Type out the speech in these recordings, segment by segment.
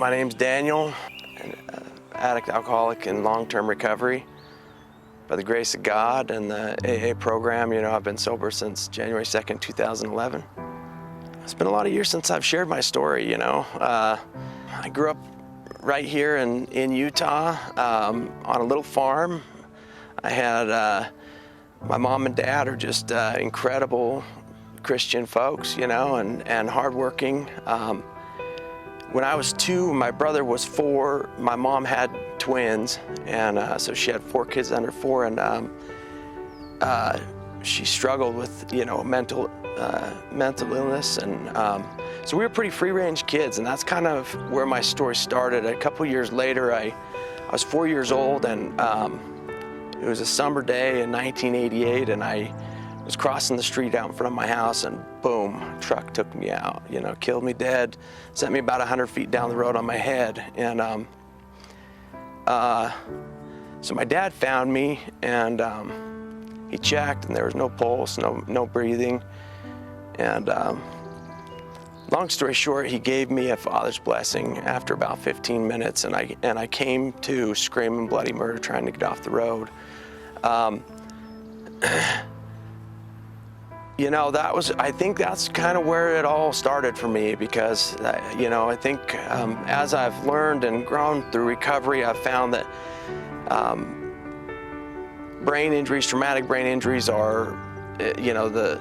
My name's Daniel, an addict, alcoholic in long-term recovery. By the grace of God and the AA program, I've been sober since January 2nd, 2011. It's been a lot of years since I've shared my story, I grew up right here in Utah on a little farm. I had, my mom and dad are just incredible Christian folks, and hardworking. When I was 2, my brother was 4. My mom had twins, and so she had 4 kids under 4, and she struggled with, mental illness, and so we were pretty free-range kids, and that's kind of where my story started. A couple years later, I was 4 years old, and it was a summer day in 1988, and I was crossing the street out in front of my house, and boom, a truck took me out, killed me dead, sent me about 100 feet down the road on my head. And so my dad found me, and he checked, and there was no pulse, no breathing. And long story short, he gave me a father's blessing after about 15 minutes, and I came to screaming bloody murder, trying to get off the road. I think that's kind of where it all started for me, because, I think as I've learned and grown through recovery, I've found that brain injuries, traumatic brain injuries are, the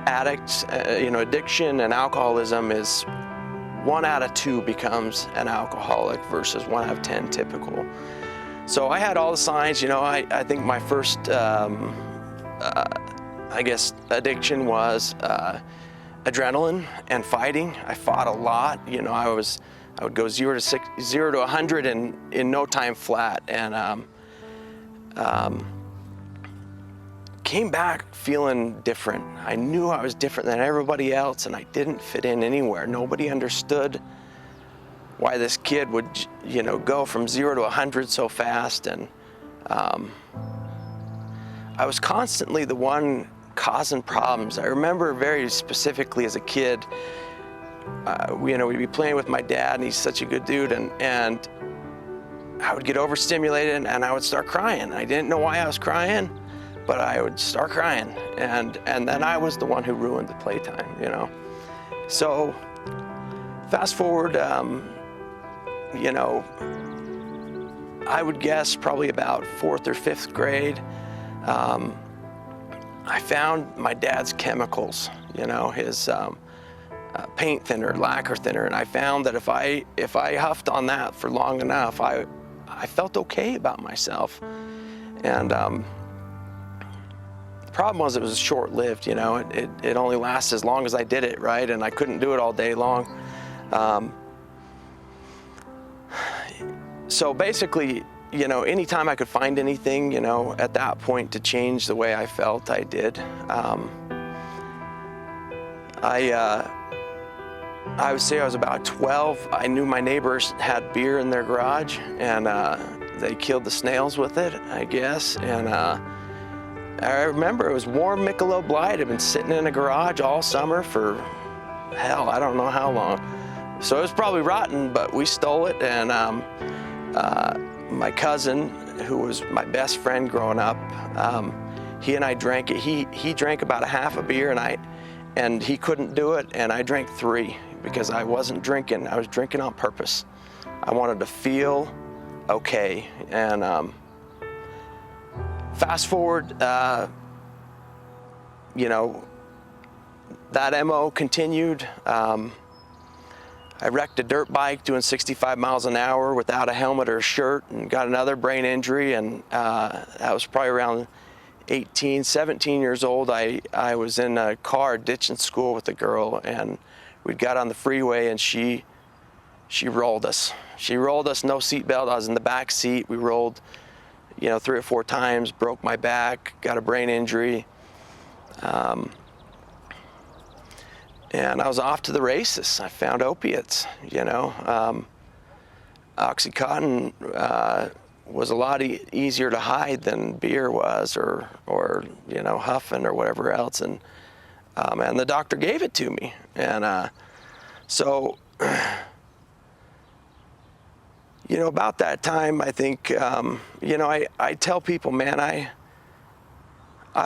addicts, addiction and alcoholism is 1 out of 2 becomes an alcoholic versus 1 out of 10 typical. So I had all the signs, I think my first addiction was adrenaline and fighting. I fought a lot. I would go 0 to 100 in no time flat, and came back feeling different. I knew I was different than everybody else, and I didn't fit in anywhere. Nobody understood why this kid would, go from 0 to 100 so fast, and I was constantly the one causing problems. I remember very specifically as a kid, we'd be playing with my dad, and he's such a good dude, and I would get overstimulated, and I would start crying. I didn't know why I was crying, but I would start crying, and then I was the one who ruined the playtime, So fast forward, I would guess probably about 4th or 5th grade, I found my dad's chemicals, his paint thinner, lacquer thinner, and I found that if I huffed on that for long enough, I felt okay about myself. And the problem was it was short-lived, it only lasted as long as I did it, right? And I couldn't do it all day long. So basically, anytime I could find anything, at that point to change the way I felt, I did. I would say I was about 12. I knew my neighbors had beer in their garage, and they killed the snails with it, I guess. And I remember it was warm Michelob Light. I'd been sitting in a garage all summer for, hell, I don't know how long. So it was probably rotten, but we stole it, and my cousin, who was my best friend growing up, he and I drank it. He drank about a half a beer, and he couldn't do it, and I drank 3 because I wasn't drinking. I was drinking on purpose. I wanted to feel okay. And fast forward, that MO continued. I wrecked a dirt bike doing 65 miles an hour without a helmet or a shirt, and got another brain injury, and that was probably around 18, 17 years old. I was in a car ditching school with a girl, and we got on the freeway, and she rolled us. She rolled us, no seatbelt. I was in the back seat. We rolled, 3 or 4 times, broke my back, got a brain injury. And I was off to the races. I found opiates, Oxycontin was a lot easier to hide than beer was, or huffing or whatever else. And the doctor gave it to me. And so you know, about that time, I think, you know, I tell people, man, I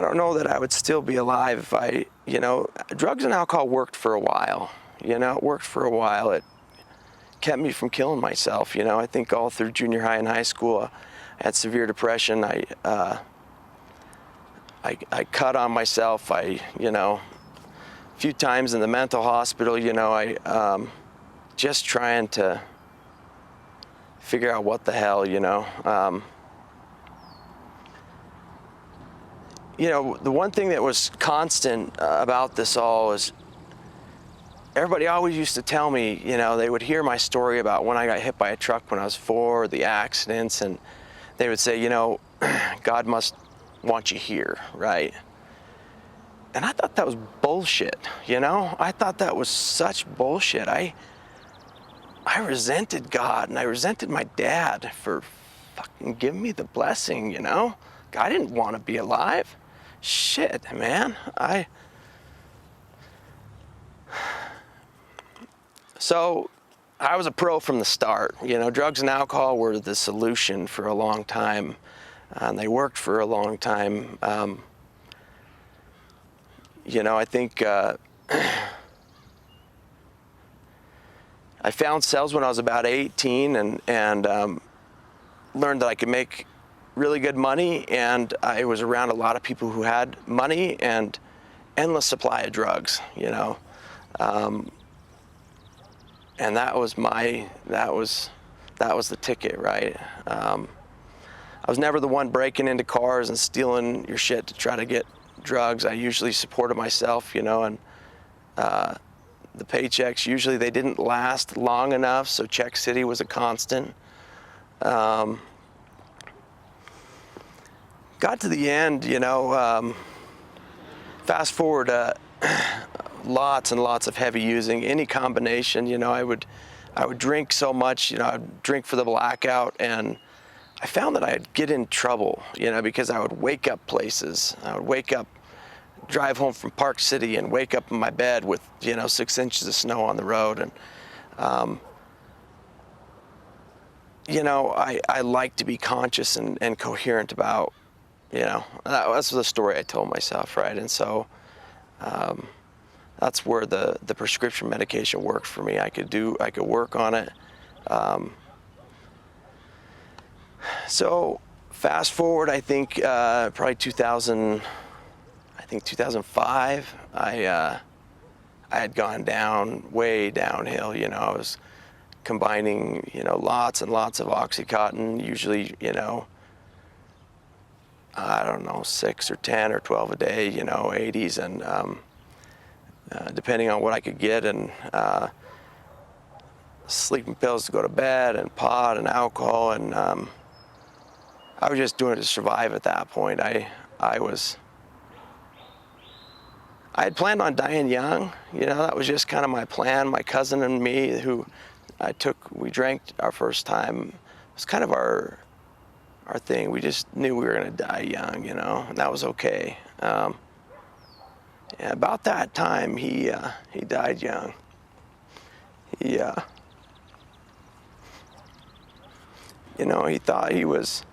don't know that I would still be alive if you know, drugs and alcohol worked for a while. You know, it worked for a while. It kept me from killing myself. You know, I think all through junior high and high school, I had severe depression. I cut on myself. You know, a few times in the mental hospital, you know, just trying to figure out what the hell, you know. You know, the one thing that was constant about this all is everybody always used to tell me, you know, they would hear my story about when I got hit by a truck when I was 4, the accidents, and they would say, you know, God must want you here, right? And I thought that was bullshit, you know? I thought that was such bullshit. I resented God, and I resented my dad for fucking giving me the blessing, you know? I didn't want to be alive. Shit, man. So I was a pro from the start. You know, drugs and alcohol were the solution for a long time, and they worked for a long time. You know, I think I found cells when I was about 18 and learned that I could make really good money, and I was around a lot of people who had money and endless supply of drugs, you know. And that was the ticket, right? I was never the one breaking into cars and stealing your shit to try to get drugs. I usually supported myself, you know, and the paychecks, usually they didn't last long enough, so Check City was a constant. Got to the end, you know, fast forward lots and lots of heavy using, any combination, you know, I would drink so much, you know, I'd drink for the blackout, and I found that I'd get in trouble, you know, because I would wake up places. I would wake up, drive home from Park City and wake up in my bed with, you know, 6 inches of snow on the road. And, you know, I like to be conscious and coherent about, you know, that's the story I told myself, right? And so that's where the prescription medication worked for me. I could work on it. So fast forward, I think probably 2005, I had gone way downhill. You know, I was combining, you know, lots and lots of Oxycontin, usually, you know, I don't know, 6 or 10 or 12 a day, you know, 80s, and depending on what I could get, and sleeping pills to go to bed, and pot and alcohol, and I was just doing it to survive at that point. I had planned on dying young, you know, that was just kind of my plan. My cousin and me, who we drank our first time, it was kind of our thing. We just knew we were gonna die young, you know, and that was okay. Yeah, about that time, he died young. You know, he thought he was,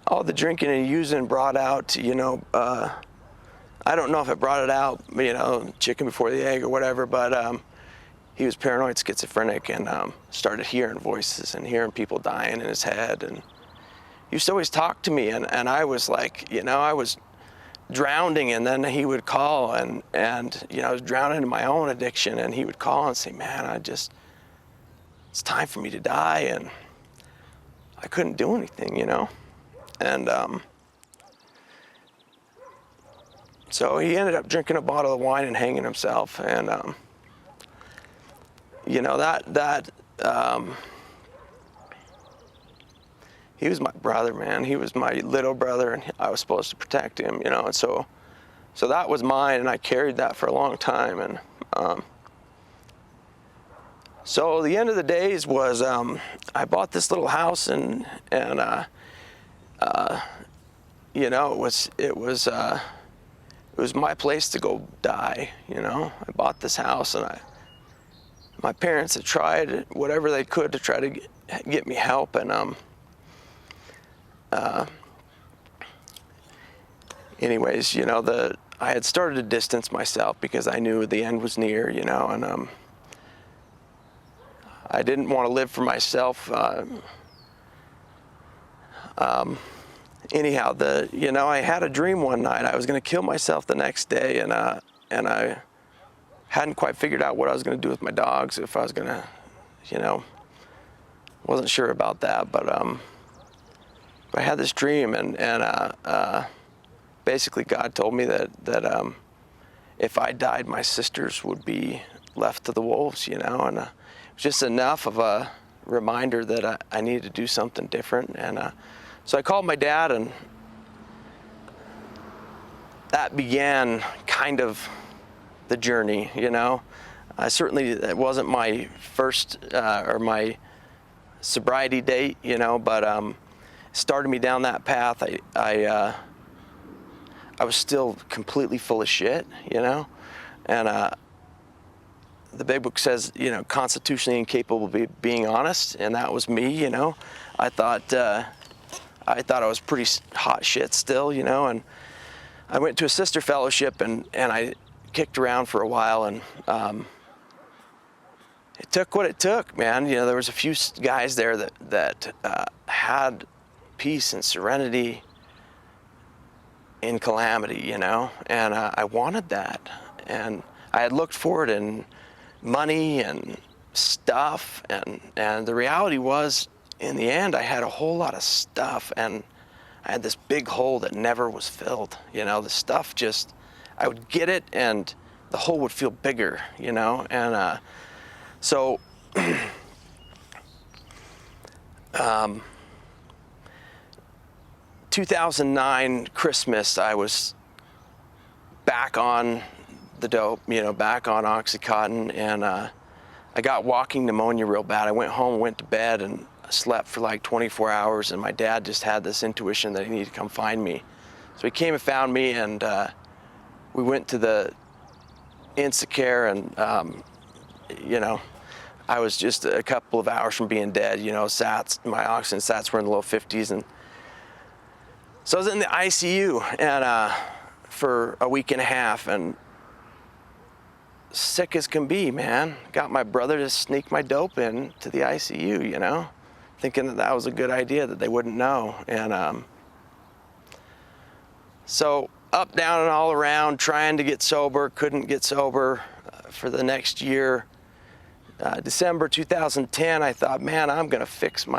all the drinking and using brought out, you know, I don't know if it brought it out, you know, chicken before the egg or whatever, but he was paranoid schizophrenic, and started hearing voices and hearing people dying in his head, and he used to always talk to me, and I was like, you know, I was drowning, and then he would call, and you know, I was drowning in my own addiction, and he would call and say, man, it's time for me to die, and I couldn't do anything, you know. And so he ended up drinking a bottle of wine and hanging himself, and you know, that he was my brother, man. He was my little brother, and I was supposed to protect him, you know. And so that was mine, and I carried that for a long time. And so the end of the days was I bought this little house, and you know, it was my place to go die, you know. I bought this house, and my parents had tried whatever they could to try to get me help, and anyways, you know, I had started to distance myself because I knew the end was near, you know, and I didn't want to live for myself. Anyhow, you know, I had a dream one night. I was going to kill myself the next day, and I hadn't quite figured out what I was going to do with my dogs, if I was going to, you know, wasn't sure about that, but I had this dream, and basically God told me that if I died, my sisters would be left to the wolves, you know, and it was just enough of a reminder that I needed to do something different. And so I called my dad, and that began kind of the journey, you know. Certainly it wasn't my first or my sobriety date, you know, but started me down that path. I was still completely full of shit, you know, and the big book says, you know, constitutionally incapable of being honest, and that was me, you know. I thought I was pretty hot shit still, you know, and I went to a sister fellowship, and I kicked around for a while, and it took what it took, man. You know, there was a few guys there that had peace and serenity in calamity, you know, and I wanted that, and I had looked for it in money and stuff, and the reality was, in the end, I had a whole lot of stuff, and I had this big hole that never was filled, you know. The stuff just, I would get it, and the hole would feel bigger, you know, and so 2009 Christmas, I was back on the dope, you know, back on Oxycontin, and I got walking pneumonia real bad. I went home, went to bed, and slept for like 24 hours, and my dad just had this intuition that he needed to come find me. So he came and found me, and we went to the Instacare, and you know, I was just a couple of hours from being dead, you know. My oxygen sats were in the low 50s, and so I was in the ICU, and for a week and a half, and sick as can be, man. Got my brother to sneak my dope in to the ICU, you know, thinking that was a good idea, that they wouldn't know. And so up, down, and all around, trying to get sober, couldn't get sober for the next year. December 2010, I thought, man, I'm gonna fix my